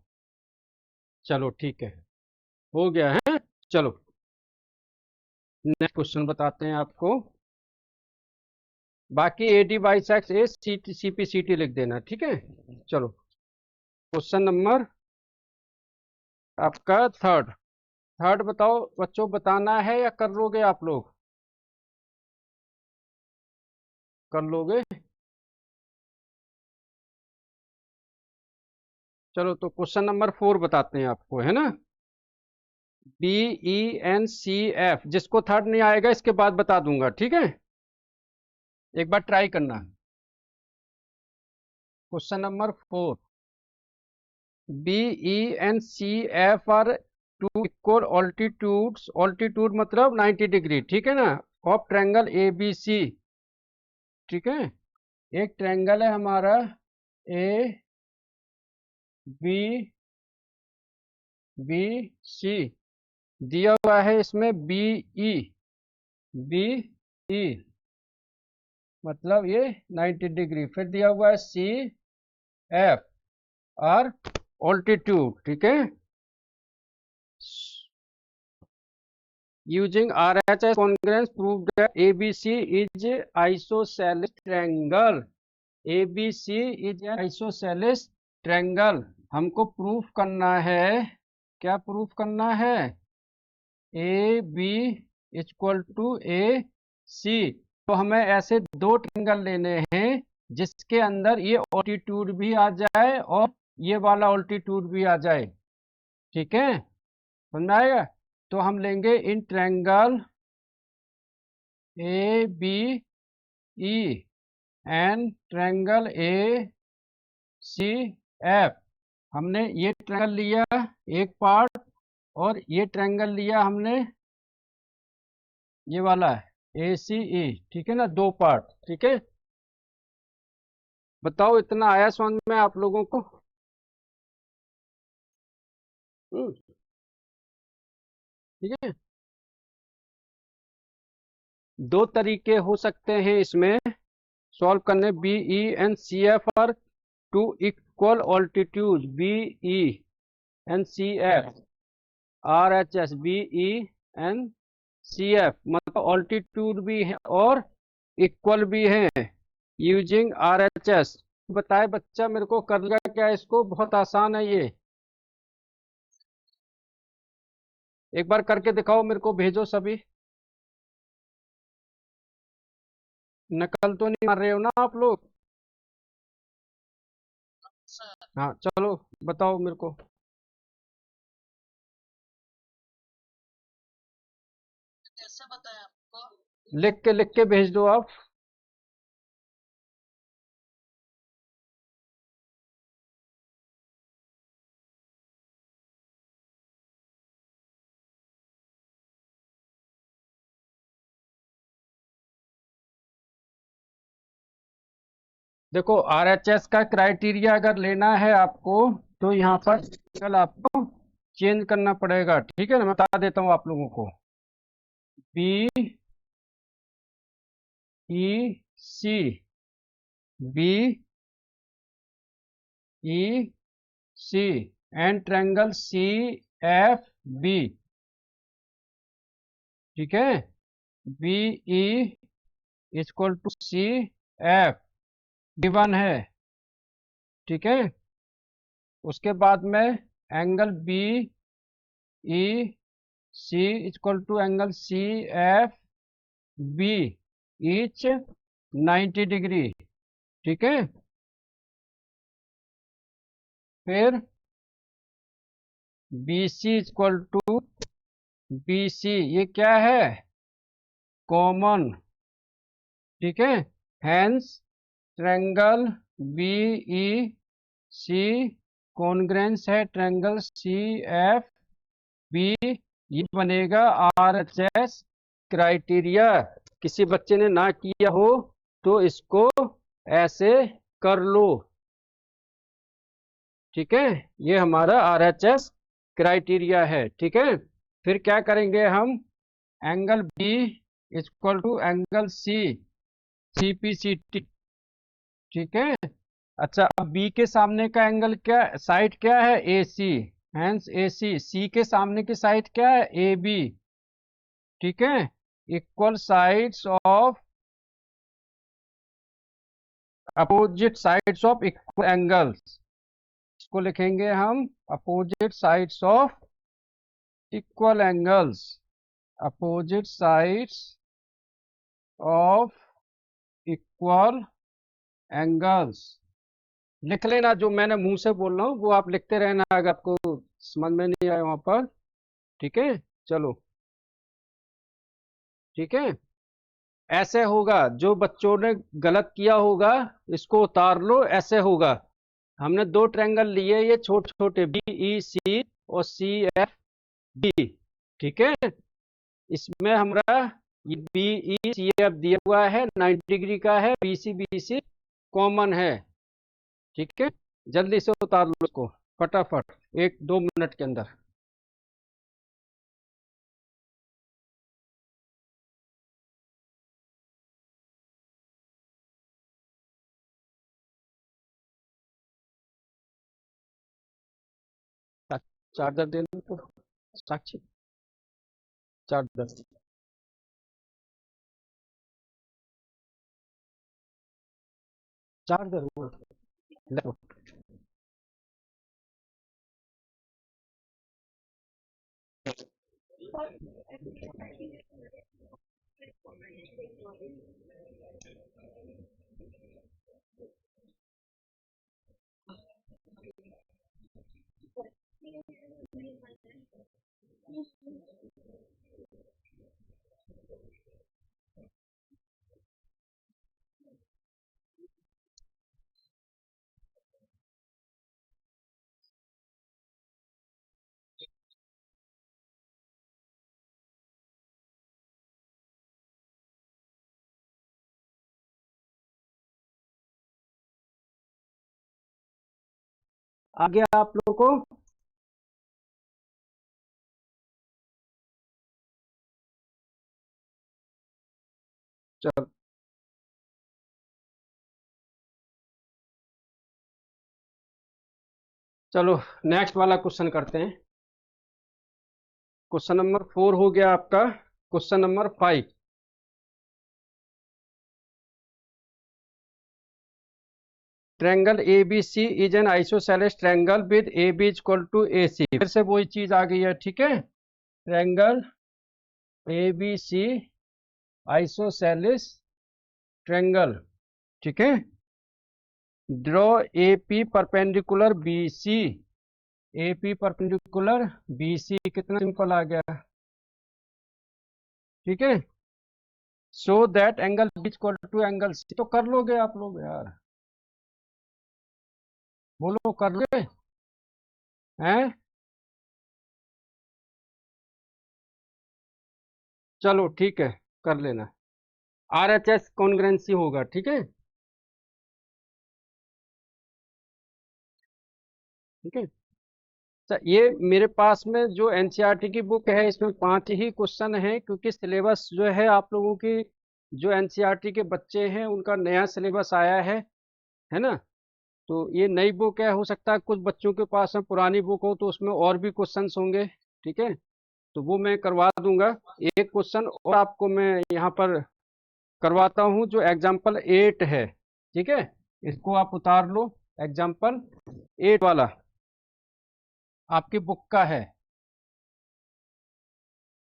चलो ठीक है, हो गया है। चलो नेक्स्ट क्वेश्चन बताते हैं आपको। बाकी A D bisects A C P C T लिख देना, ठीक है। चलो क्वेश्चन नंबर आपका थर्ड। थर्ड बताओ बच्चों, बताना है या कर लोगे आप लोग? कर लोगे? चलो तो क्वेश्चन नंबर 4 बताते हैं आपको, है ना। B E and C F, जिसको थर्ड नहीं आएगा इसके बाद बता दूंगा, ठीक है। एक बार ट्राई करना। Question number 4, B E and C F are two equal altitudes, altitude मतलब 90 डिग्री, ठीक है ना, of triangle A B C, ठीक है। एक ट्रायंगल है हमारा ए बी बी सी, दिया हुआ है इसमें बी ई, बी ई मतलब ये 90 डिग्री, फिर दिया हुआ है सी एफ आर ऑल्टीट्यूड, ठीक है। Using RHS congruence proved that ABC is isosceles triangle. ABC is an isosceles triangle. हमको प्रूफ करना है, क्या प्रूफ करना है? A B equal to A C. तो हमें ऐसे दो ट्रायंगल लेने हैं जिसके अंदर ये ऑल्टीट्यूड भी आ जाए और ये वाला ऑल्टीट्यूड भी आ जाए, ठीक है, समझ में आएगा। तो हम लेंगे in triangle A B E and triangle A C F. हमने ये ट्रायंगल लिया एक पार्ट और ये ट्रायंगल लिया हमने ये वाला ए सी ई, ठीक है ना, दो पार्ट, ठीक है। बताओ इतना आया समझ में आप लोगों को? ठीक है। दो तरीके हो सकते हैं इसमें सॉल्व करने। B E and C F are two equal altitude. B E and C F R H S. B E and C F मतलब ऑल्टीट्यूड भी है और इक्वल भी है यूजिंग आर एच एस। बताए बच्चा मेरे को कर लिया क्या इसको? बहुत आसान है ये। एक बार करके दिखाओ, मेरे को भेजो सभी। नकल तो नहीं मार रहे हो ना आप लोग? हाँ चलो बताओ मेरे को। कैसे बताया आपको? लिख के भेज दो आप। देखो आरएचएस का क्राइटेरिया अगर लेना है आपको तो यहाँ पर कल आपको चेंज करना पड़ेगा। ठीक है ना, मैं बता देता हूँ आप लोगों को। B E C, B E C and triangle C F B. ठीक है, B E equal to C F given है। ठीक है, उसके बाद में angle B E C equal to angle C F B each 90 degree. ठीक है, फिर B C equal to B C, ये क्या है? कॉमन। ठीक है, hence triangle B E C congruence है ट्रायंगल सी एफ बी। ये बनेगा आर एच एस क्राइटेरिया। किसी बच्चे ने ना किया हो तो इसको ऐसे कर लो। ठीक है, ये हमारा आर एच एस क्राइटेरिया है। ठीक है, फिर क्या करेंगे हम? Angle B equal to angle C, C P C T. ठीक है, अच्छा अब बी के सामने का एंगल क्या, साइड क्या है? ए सी, हैंस ए सी। सी के सामने की साइड क्या है? A B. ठीक है, equal sides of opposite sides of equal angles. इसको लिखेंगे हम opposite sides of equal angles. Opposite sides of equal angles. लिख लेना, जो मैंने मुंह से बोल रहा हूँ वो आप लिखते रहना अगर आपको समझ में नहीं आया वहां पर। ठीक है, चलो। ठीक है, ऐसे होगा। जो बच्चों ने गलत किया होगा इसको उतार लो, ऐसे होगा। हमने दो ट्रायंगल लिए, ये छोटे छोटे बी ई सी और सी एफ बी। ठीक है, इसमें हमारा बी ई सी एफ दिया हुआ है 90 डिग्री का है, बी सी कॉमन है। ठीक है, जल्दी से उतार लो इसको फटाफट 1-2 मिनट के अंदर। चार्जर दे दो तो साक्षी, चार्जर। चार्जर वो लो। आ गया आप लोगों को? चल चलो नेक्स्ट वाला क्वेश्चन करते हैं। क्वेश्चन नंबर 4 हो गया आपका। Question number 5। Triangle A B C is an isosceles triangle with A B equal to A C. फिर से वही चीज आ गई है, ठीक है। Triangle A B C isosceles triangle, ठीक है। Draw A P perpendicular B C. A P perpendicular B C, कितना सिंपल आ गया, ठीक है। So that angle B equal to angle C. तो कर लोगे आप लोग यार, बोलो कर लोगे हैं। चलो ठीक है, कर लेना। आर एच एस कॉन्ग्रेंसी होगा, ठीक है। ठीक है। तो ये मेरे पास में जो एनसीईआरटी की बुक है, इसमें 5 ही क्वेश्चन हैं, क्योंकि सिलेबस जो है आप लोगों की, जो एनसीईआरटी के बच्चे हैं उनका नया सिलेबस आया है ना। तो ये नई बुक है, हो सकता है कुछ बच्चों के पास में पुरानी बुक हो तो उसमें और भी क्वेश्चंस होंगे, ठीक है। तो वो मैं करवा दूंगा। एक क्वेश्चन और आपको मैं यहाँ पर करवाता हूँ, जो एग्जाम्पल 8 है, ठीक है। इसको आप उतार लो। एग्जाम्पल 8 वाला आपकी बुक का है।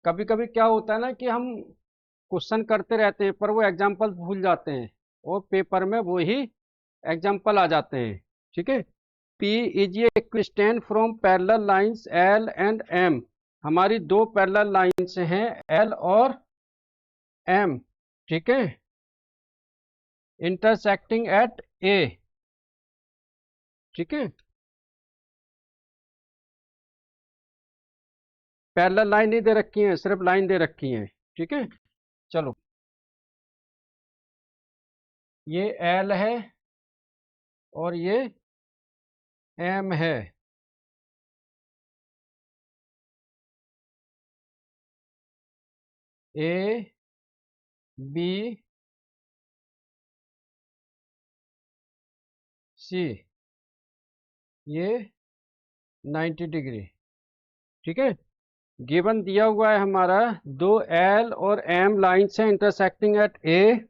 कभी कभी क्या होता है ना कि हम क्वेश्चन करते रहते हैं पर वो एग्जाम्पल भूल जाते हैं, और पेपर में वो ही एग्जाम्पल आ जाते हैं, ठीक है। P is a equidistant from parallel lines L and M। हमारी दो पैरेलल लाइंस हैं L और M, ठीक है, इंटरसेक्टिंग एट A, ठीक है। पैरेलल लाइन नहीं दे रखी है, सिर्फ लाइन दे रखी है, ठीक है। चलो, ये L है और ये M है। A B C, ये 90 डिग्री, ठीक है। गिवन दिया हुआ है हमारा, दो L और M लाइन्स हैं intersecting at A,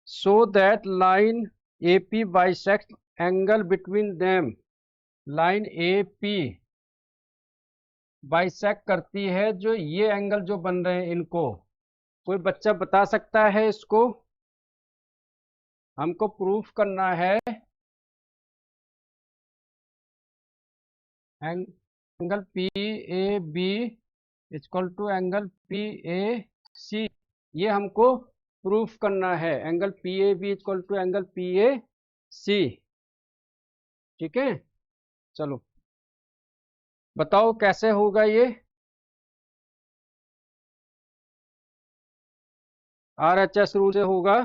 so that line AP bisect angle between them. Line AP bisect करती है जो ये एंगल जो बन रहे हैं इनको। कोई बच्चा बता सकता है इसको? हमको प्रूफ करना है angle P A B equal to angle P A C. ये हमको प्रूफ करना है, angle P A B equal to angle P A C, ठीक है। चलो बताओ कैसे होगा ये। आर एच एस रूल से होगा,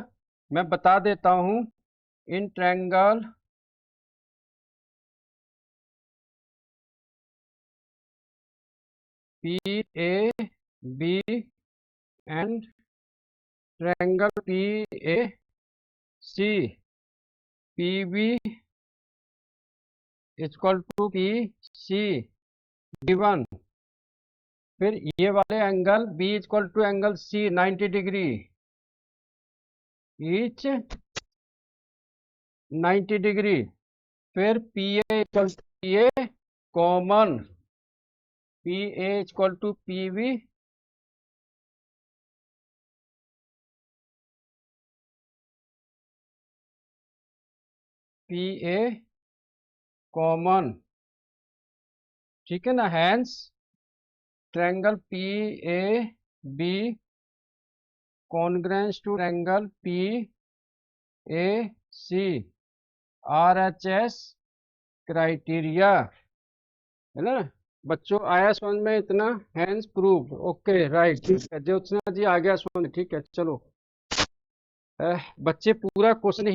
मैं बता देता हूं। In triangle P A B and triangle P A C, P B equal to P C given. फिर ये वाले angle B equal to angle C 90 degree, each 90 degree. फिर P A equal to P A common, P A equal to P B P A common, ठीक है ना। Hence triangle P A B congruence to triangle P A C, R H S criteria, है ना। बच्चों आया समझ में इतना? हैंस प्रूव, ओके राइट, ठीक है। ज्योत्सना जी आ गया समझ, ठीक है। चलो बच्चे पूरा क्वेश्चन ही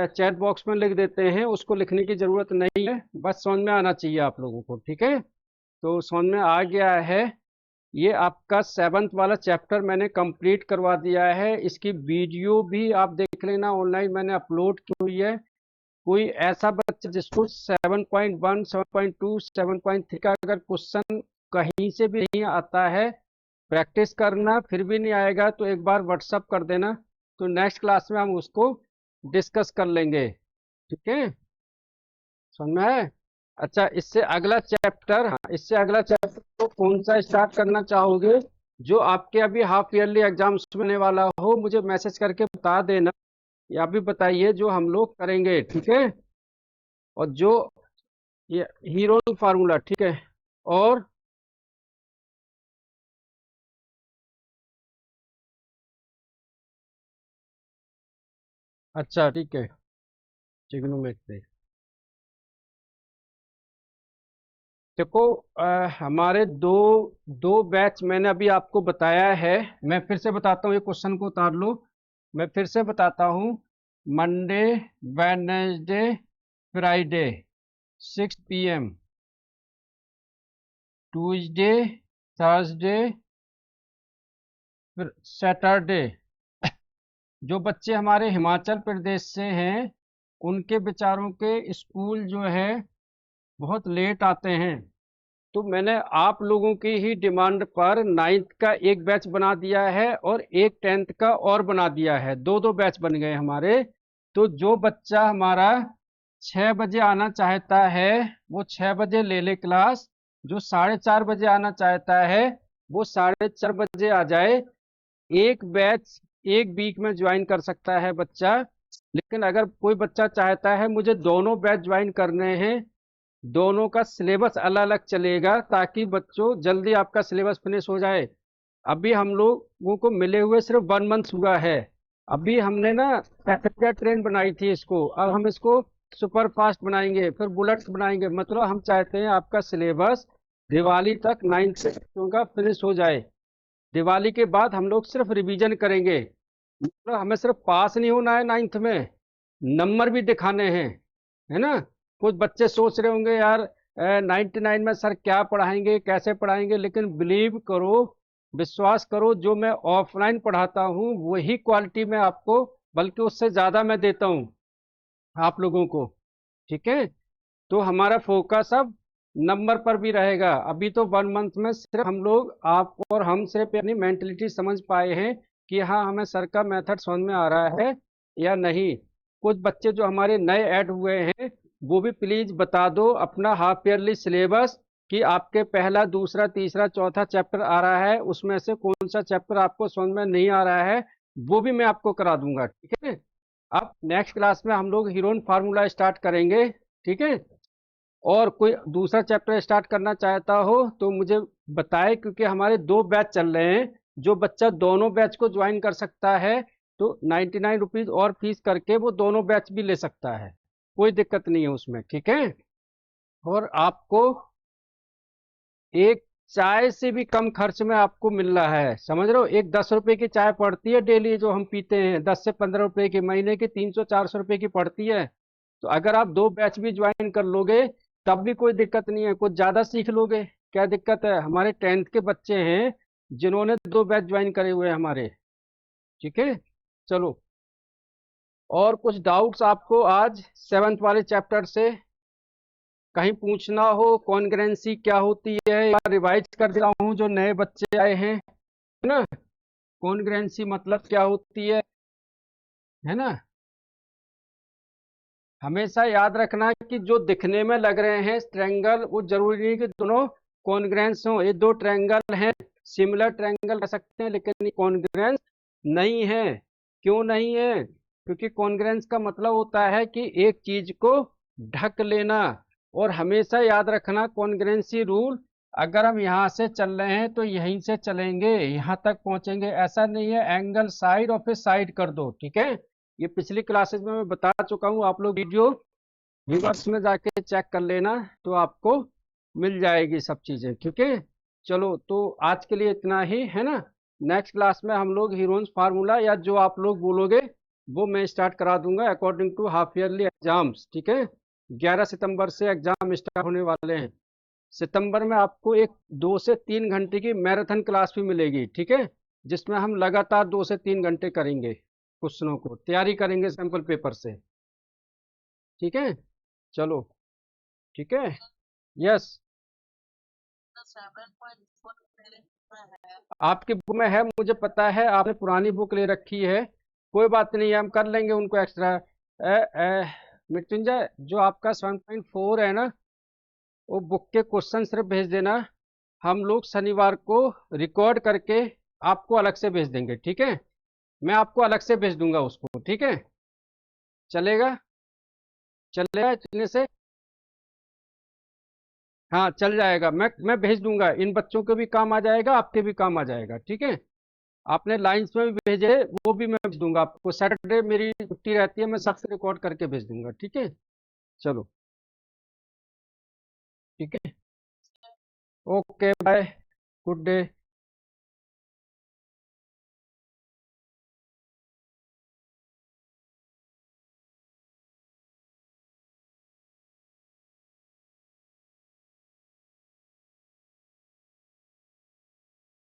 चैट बॉक्स में लिख देते हैं, उसको लिखने की जरूरत नहीं है, बस समझ में आना चाहिए आप लोगों को, ठीक है। तो समझ में आ गया है ये आपका 7th वाला चैप्टर मैंने कंप्लीट करवा दिया है। इसकी वीडियो भी आप देख लेना, ऑनलाइन मैंने अपलोड की हुई है। कोई ऐसा बच्चा जिसको 7.1, 7.2, 7.3 का अगर क्वेश्चन कहीं से भी नहीं आता है, प्रैक्टिस करना, फिर भी नहीं आएगा तो एक बार व्हाट्सअप कर देना, तो नेक्स्ट क्लास में हम उसको डिस्कस कर लेंगे। ठीक है, समझ में है? अच्छा, इससे अगला चैप्टर, हाँ, इससे अगला चैप्टर तो कौन सा स्टार्ट करना चाहोगे? जो आपके अभी हाफ ईयरली एग्जाम्स होने वाला हो, मुझे मैसेज करके बता देना, या भी बताइए जो हम लोग करेंगे। ठीक है, और जो ये हीरो फार्मूला, ठीक है, और अच्छा ठीक है, ट्रिग्नोमेट्री। देखो, हमारे दो दो बैच मैंने अभी आपको बताया है। मैं फिर से बताता हूँ, ये क्वेश्चन को उतार लो। मैं फिर से बताता हूँ, Monday, Wednesday, Friday 6 PM, Tuesday, Thursday, फिर सैटरडे। जो बच्चे हमारे हिमाचल प्रदेश से हैं, उनके बेचारों के स्कूल जो है बहुत लेट आते हैं, तो मैंने आप लोगों की ही डिमांड पर 9th का एक बैच बना दिया है और एक 10th का और बना दिया है। दो दो बैच बन गए हमारे। तो जो बच्चा हमारा 6 बजे आना चाहता है, वो 6 बजे ले ले क्लास। जो 4:30 बजे आना चाहता है, वो 4:30 बजे आ जाए। एक बैच एक वीक में ज्वाइन कर सकता है बच्चा। लेकिन अगर कोई बच्चा चाहता है मुझे दोनों बैच ज्वाइन करने हैं, दोनों का सिलेबस अलग अलग चलेगा, ताकि बच्चों जल्दी आपका सिलेबस फिनिश हो जाए। अभी हम लोगों को मिले हुए सिर्फ 1 मंथ हुआ है। अभी हमने ना पैसेंजर ट्रेन बनाई थी इसको, अब हम इसको सुपर फास्ट बनाएंगे, फिर बुलेट्स बनाएंगे। मतलब हम चाहते हैं आपका सिलेबस दिवाली तक 9th से बच्चों का फिनिश हो जाए। दिवाली के बाद हम लोग सिर्फ रिवीजन करेंगे। मतलब हमें सिर्फ पास नहीं होना है 9th में, नंबर भी दिखाने हैं, है ना? कुछ बच्चे सोच रहे होंगे यार 99 में सर क्या पढ़ाएंगे, कैसे पढ़ाएंगे, लेकिन बिलीव करो, विश्वास करो, जो मैं ऑफलाइन पढ़ाता हूँ वही क्वालिटी में आपको, बल्कि उससे ज़्यादा मैं देता हूँ आप लोगों को। ठीक है, तो हमारा फोकस अब नंबर पर भी रहेगा। अभी तो 1 मंथ में सिर्फ हम लोग, आप और हम, सिर्फ अपनी मेंटलिटी समझ पाए हैं कि हाँ हमें सर का मेथड समझ में आ रहा है या नहीं। कुछ बच्चे जो हमारे नए ऐड हुए हैं, वो भी प्लीज बता दो अपना हाफ ईयरली सिलेबस, कि आपके पहला, दूसरा, तीसरा, चौथा चैप्टर आ रहा है, उसमें से कौन सा चैप्टर आपको समझ में नहीं आ रहा है, वो भी मैं आपको करा दूंगा। ठीक है, अब नेक्स्ट क्लास में हम लोग हीरोइन फार्मूला स्टार्ट करेंगे। ठीक है, और कोई दूसरा चैप्टर स्टार्ट करना चाहता हो तो मुझे बताए, क्योंकि हमारे दो बैच चल रहे हैं। जो बच्चा दोनों बैच को ज्वाइन कर सकता है, तो 99 रुपीज और फीस करके वो दोनों बैच भी ले सकता है, कोई दिक्कत नहीं है उसमें। ठीक है, और आपको एक चाय से भी कम खर्च में आपको मिल रहा है, समझ रहे हो? एक 10 रुपए की चाय पड़ती है डेली जो हम पीते हैं, 10 से 15 रुपए की, महीने की 300-400 रुपए की पड़ती है। तो अगर आप दो बैच भी ज्वाइन कर लोगे तब भी कोई दिक्कत नहीं है, कुछ ज्यादा सीख लोगे, क्या दिक्कत है? हमारे 10th के बच्चे हैं जिन्होंने दो बैच ज्वाइन करे हुए हैं हमारे। ठीक है, चलो, और कुछ डाउट्स आपको आज 7th वाले चैप्टर से कहीं पूछना हो? कॉन्ग्रुएंसी क्या होती है, या रिवाइज कर दिया हूँ जो नए बच्चे आए हैं, है ना? कॉन्ग्रुएंसी मतलब क्या होती है ना? हमेशा याद रखना कि जो दिखने में लग रहे हैं ट्रायंगल, वो जरूरी नहीं कि दोनों कॉन्ग्रुएंस हों। ये दो ट्रायंगल हैं, सिमिलर ट्रायंगल कह सकते हैं, लेकिन ये कॉन्ग्रुएंस नहीं है। क्यों नहीं है? क्योंकि कॉन्ग्रुएंस का मतलब होता है कि एक चीज को ढक लेना। और हमेशा याद रखना कॉन्ग्रुएंसी रूल, अगर हम यहाँ से चल रहे हैं तो यहीं से चलेंगे, यहाँ तक पहुंचेंगे, ऐसा नहीं है एंगल साइड और फिर साइड कर दो। ठीक है, ये पिछली क्लासेस में मैं बता चुका हूँ, आप लोग वीडियो रिवर्स में जाके चेक कर लेना, तो आपको मिल जाएगी सब चीजें। ठीक है, चलो, तो आज के लिए इतना ही, है ना? नेक्स्ट क्लास में हम लोग हीरोन्स फार्मूला, या जो आप लोग बोलोगे वो मैं स्टार्ट करा दूंगा according to half yearly exams. ठीक है, 11 सितंबर से एग्जाम स्टार्ट होने वाले हैं। सितंबर में आपको एक 2 से 3 घंटे की मैराथन क्लास भी मिलेगी, ठीक है, जिसमें हम लगातार 2 से 3 घंटे करेंगे, क्वेश्चनों को तैयारी करेंगे सैंपल पेपर से, ठीक है। चलो, ठीक है। यस, आपकी बुक में है, मुझे पता है, आपने पुरानी बुक ले रखी है, कोई बात नहीं, हम कर लेंगे उनको एक्स्ट्रा। मृत्युंजय, जो आपका 7.4 है ना, वो बुक के क्वेश्चन सिर्फ भेज देना, हम लोग शनिवार को रिकॉर्ड करके आपको अलग से भेज देंगे, ठीक है। मैं आपको अलग से भेज दूंगा उसको, ठीक है। चलेगा? चलेगा इतने से? हाँ, चल जाएगा, मैं भेज दूंगा, इन बच्चों के भी काम आ जाएगा, आपके भी काम आ जाएगा, ठीक है। आपने लाइंस में भी भेजे, वो भी मैं भेज दूंगा आपको, सैटरडे मेरी छुट्टी रहती है, मैं सबसे रिकॉर्ड करके भेज दूंगा, ठीक है। चलो, ठीक है। Okay, bye, good day.